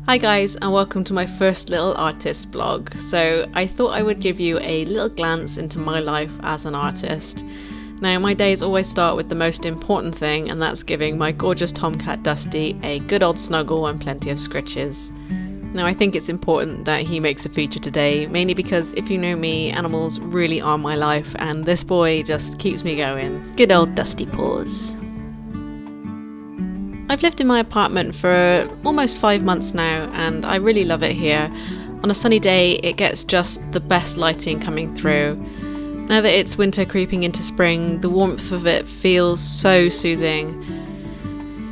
Hi guys, and welcome to my first little artist blog. So I thought I would give you a little glance into my life as an artist. Now my days always start with the most important thing, and that's giving my gorgeous tomcat Dusty a good old snuggle and plenty of scritches. Now I think it's important that he makes a feature today, mainly because if you know me, animals really are my life and this boy just keeps me going. Good old Dusty paws. I've lived in my apartment for almost 5 months now and I really love it here. On a sunny day it gets just the best lighting coming through. Now that it's winter creeping into spring, the warmth of it feels so soothing.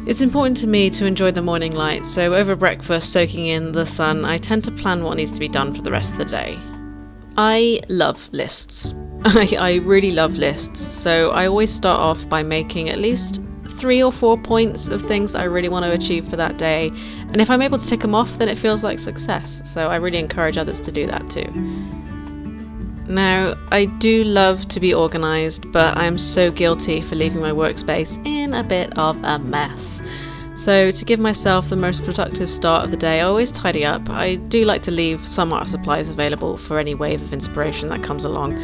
It's important to me to enjoy the morning light, so over breakfast soaking in the sun, I tend to plan what needs to be done for the rest of the day. I love lists. I really love lists, so I always start off by making at least 3 or 4 points of things I really want to achieve for that day, and if I'm able to tick them off then it feels like success, so I really encourage others to do that too. Now I do love to be organised, but I'm so guilty for leaving my workspace in a bit of a mess. So to give myself the most productive start of the day, I always tidy up. I do like to leave some art supplies available for any wave of inspiration that comes along,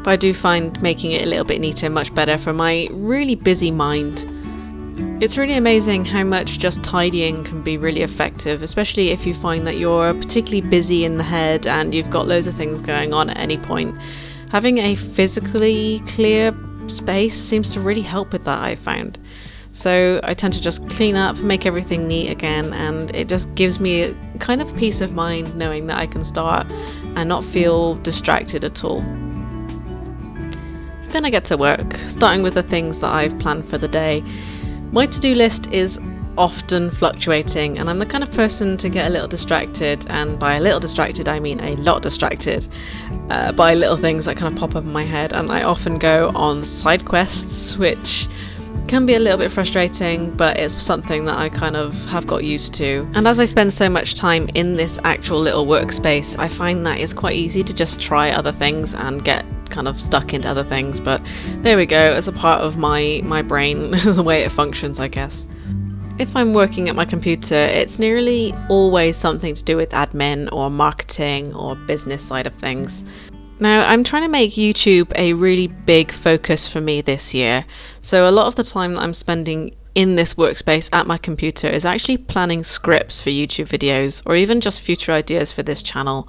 but I do find making it a little bit neater much better for my really busy mind. It's really amazing how much just tidying can be really effective, especially if you find that you're particularly busy in the head and you've got loads of things going on at any point. Having a physically clear space seems to really help with that, I've found. So I tend to just clean up, make everything neat again, and it just gives me a kind of peace of mind knowing that I can start and not feel distracted at all. Then I get to work, starting with the things that I've planned for the day. My to-do list is often fluctuating, and I'm the kind of person to get a little distracted, and by a little distracted I mean a lot distracted by little things that kind of pop up in my head, and I often go on side quests, which can be a little bit frustrating, but it's something that I kind of have got used to. And as I spend so much time in this actual little workspace, I find that it's quite easy to just try other things and get kind of stuck into other things, but there we go, it's a part of my brain, the way it functions, I guess. If I'm working at my computer, it's nearly always something to do with admin or marketing or business side of things. Now, I'm trying to make YouTube a really big focus for me this year, so a lot of the time that I'm spending in this workspace at my computer is actually planning scripts for YouTube videos or even just future ideas for this channel.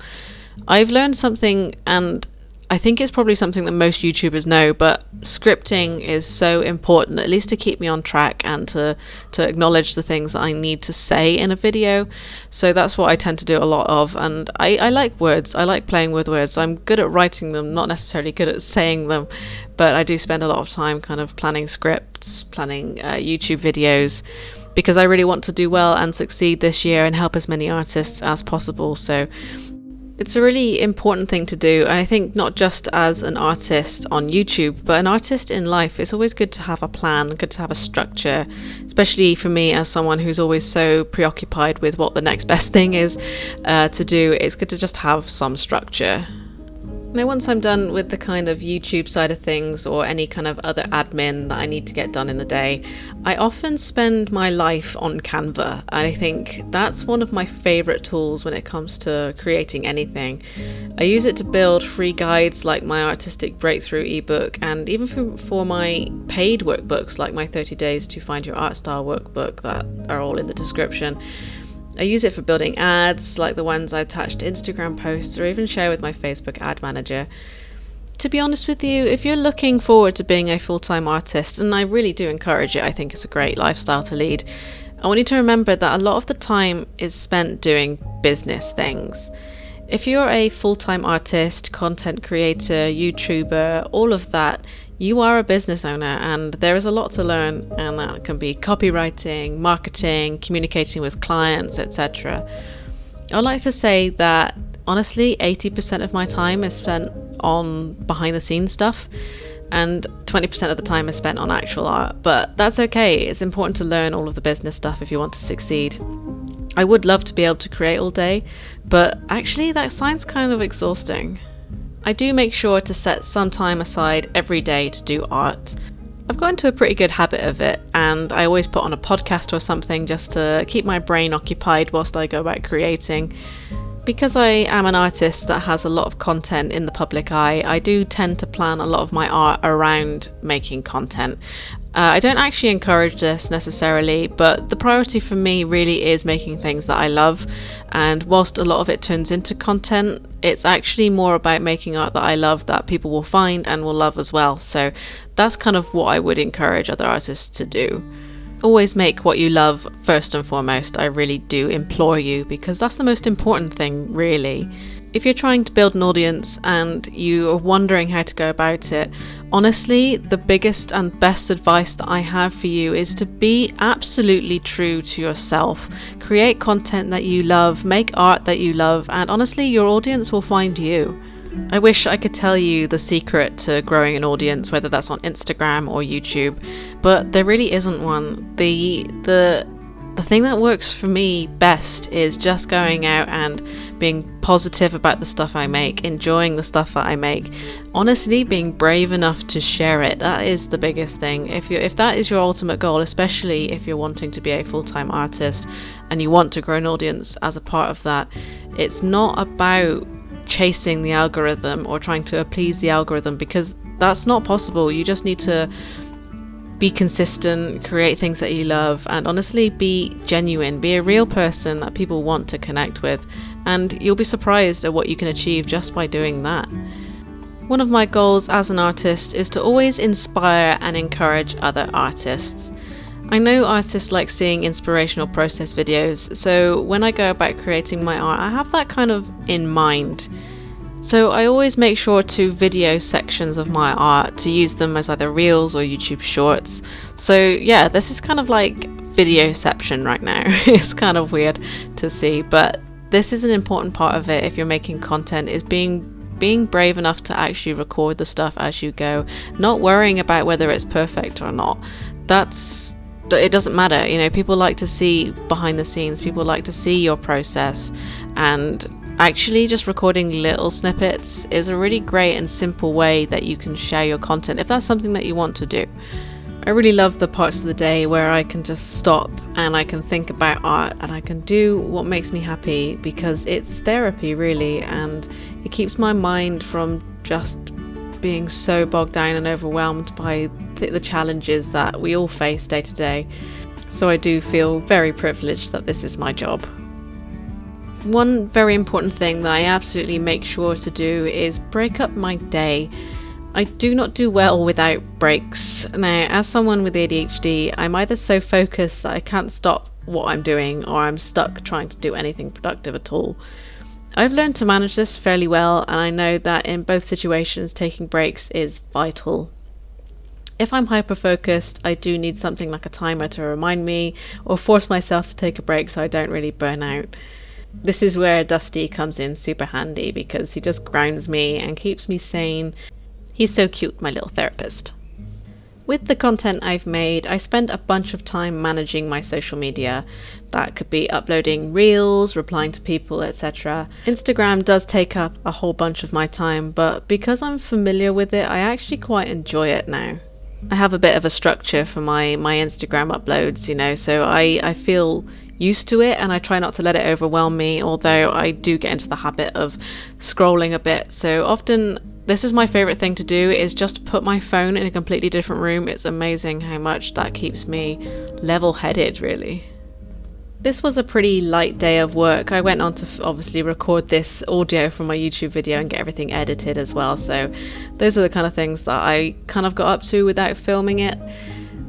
I've learned something, and I think it's probably something that most YouTubers know, but scripting is so important, at least to keep me on track and to acknowledge the things that I need to say in a video. So that's what I tend to do a lot of, and I like words. I like playing with words. I'm good at writing them, not necessarily good at saying them, but I do spend a lot of time kind of planning scripts, planning YouTube videos, because I really want to do well and succeed this year and help as many artists as possible. So it's a really important thing to do, and I think not just as an artist on YouTube, but an artist in life. It's always good to have a plan, good to have a structure, especially for me as someone who's always so preoccupied with what the next best thing is to do. It's good to just have some structure. Now once I'm done with the kind of YouTube side of things or any kind of other admin that I need to get done in the day, I often spend my life on Canva, and I think that's one of my favourite tools when it comes to creating anything. I use it to build free guides like my Artistic Breakthrough ebook, and even for my paid workbooks like my 30 Days to Find Your Art Style workbook that are all in the description. I use it for building ads like the ones I attach to Instagram posts or even share with my Facebook ad manager. To be honest with you, if you're looking forward to being a full-time artist, and I really do encourage it, I think it's a great lifestyle to lead, I want you to remember that a lot of the time is spent doing business things. If you're a full-time artist, content creator, YouTuber, all of that, you are a business owner, and there is a lot to learn, and that can be copywriting, marketing, communicating with clients, etc. I'd like to say that honestly 80% of my time is spent on behind the scenes stuff and 20% of the time is spent on actual art, but that's okay. It's important to learn all of the business stuff if you want to succeed. I would love to be able to create all day, but actually that sounds kind of exhausting. I do make sure to set some time aside every day to do art. I've got into a pretty good habit of it, and I always put on a podcast or something just to keep my brain occupied whilst I go about creating. Because I am an artist that has a lot of content in the public eye, I do tend to plan a lot of my art around making content. I don't actually encourage this necessarily, but the priority for me really is making things that I love, and whilst a lot of it turns into content, it's actually more about making art that I love that people will find and will love as well. So that's kind of what I would encourage other artists to do. Always make what you love first and foremost. I really do implore you, because that's the most important thing, really. If you're trying to build an audience and you are wondering how to go about it, honestly, the biggest and best advice that I have for you is to be absolutely true to yourself. Create content that you love, make art that you love, and honestly, your audience will find you. I wish I could tell you the secret to growing an audience, whether that's on Instagram or YouTube, but there really isn't one. The thing that works for me best is just going out and being positive about the stuff I make, enjoying the stuff that I make, honestly being brave enough to share it. That is the biggest thing. If that is your ultimate goal, especially if you're wanting to be a full-time artist and you want to grow an audience as a part of that, it's not about chasing the algorithm or trying to appease the algorithm, because that's not possible. You just need to be consistent, create things that you love, and honestly be genuine, be a real person that people want to connect with, and you'll be surprised at what you can achieve just by doing that. One of my goals as an artist is to always inspire and encourage other artists. I know artists like seeing inspirational process videos, so when I go about creating my art, I have that kind of in mind. So I always make sure to video sections of my art to use them as either reels or YouTube shorts. So yeah, this is kind of like videoception right now. It's kind of weird to see, but this is an important part of it if you're making content, is being brave enough to actually record the stuff as you go, not worrying about whether it's perfect or not. It doesn't matter, you know, people like to see behind the scenes, people like to see your process, and actually just recording little snippets is a really great and simple way that you can share your content if that's something that you want to do. I really love the parts of the day where I can just stop and I can think about art and I can do what makes me happy, because it's therapy really, and it keeps my mind from just being so bogged down and overwhelmed by the challenges that we all face day to day. So I do feel very privileged that this is my job. One very important thing that I absolutely make sure to do is break up my day. I do not do well without breaks. Now, as someone with ADHD, I'm either so focused that I can't stop what I'm doing, or I'm stuck trying to do anything productive at all. I've learned to manage this fairly well, and I know that in both situations taking breaks is vital. If I'm hyper-focused, I do need something like a timer to remind me or force myself to take a break so I don't really burn out. This is where Dusty comes in super handy, because he just grounds me and keeps me sane. He's so cute, my little therapist. With the content I've made, I spend a bunch of time managing my social media. That could be uploading reels, replying to people, etc. Instagram does take up a whole bunch of my time, but because I'm familiar with it, I actually quite enjoy it now. I have a bit of a structure for my Instagram uploads, you know, so I feel used to it, and I try not to let it overwhelm me, although I do get into the habit of scrolling a bit. So often this is my favorite thing to do, is just put my phone in a completely different room. It's amazing how much that keeps me level-headed, really. This was a pretty light day of work. I went on to obviously record this audio from my YouTube video and get everything edited as well. So those are the kind of things that I kind of got up to without filming it.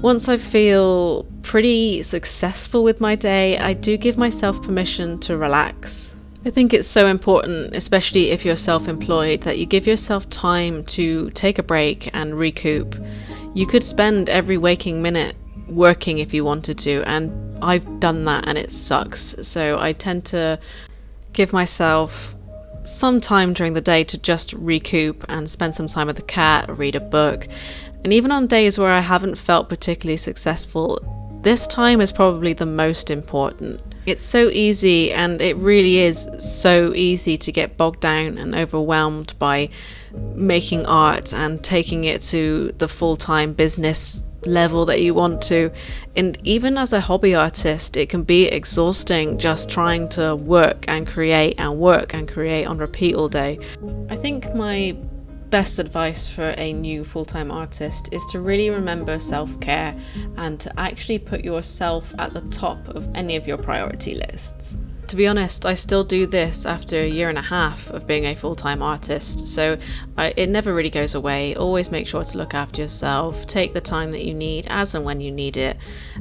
Once I feel pretty successful with my day, I do give myself permission to relax. I think it's so important, especially if you're self-employed, that you give yourself time to take a break and recoup. You could spend every waking minute working if you wanted to, and I've done that and it sucks. So I tend to give myself some time during the day to just recoup and spend some time with the cat, read a book. And even on days where I haven't felt particularly successful, this time is probably the most important. It's so easy, and it really is so easy to get bogged down and overwhelmed by making art and taking it to the full-time business level that you want to. And even as a hobby artist, it can be exhausting just trying to work and create on repeat all day. I think my best advice for a new full-time artist is to really remember self-care and to actually put yourself at the top of any of your priority lists. To be honest, I still do this after a year and a half of being a full-time artist, so it never really goes away. Always make sure to look after yourself, take the time that you need as and when you need it,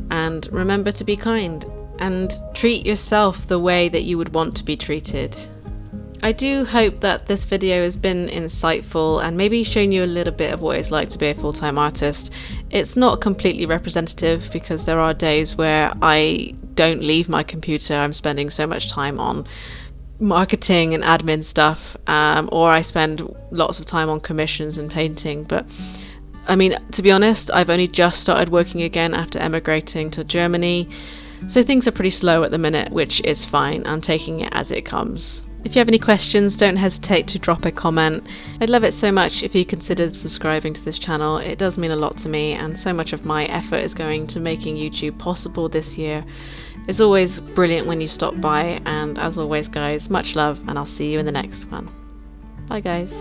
and remember to be kind and treat yourself the way that you would want to be treated. I do hope that this video has been insightful and maybe shown you a little bit of what it's like to be a full-time artist. It's not completely representative because there are days where I don't leave my computer. I'm spending so much time on marketing and admin stuff, or I spend lots of time on commissions and painting. But I mean, to be honest, I've only just started working again after emigrating to Germany, so things are pretty slow at the minute, which is fine. I'm taking it as it comes. If you have any questions, don't hesitate to drop a comment. I'd love it so much if you considered subscribing to this channel. It does mean a lot to me, and so much of my effort is going to making YouTube possible this year. It's always brilliant when you stop by, and as always guys, much love, and I'll see you in the next one. Bye guys.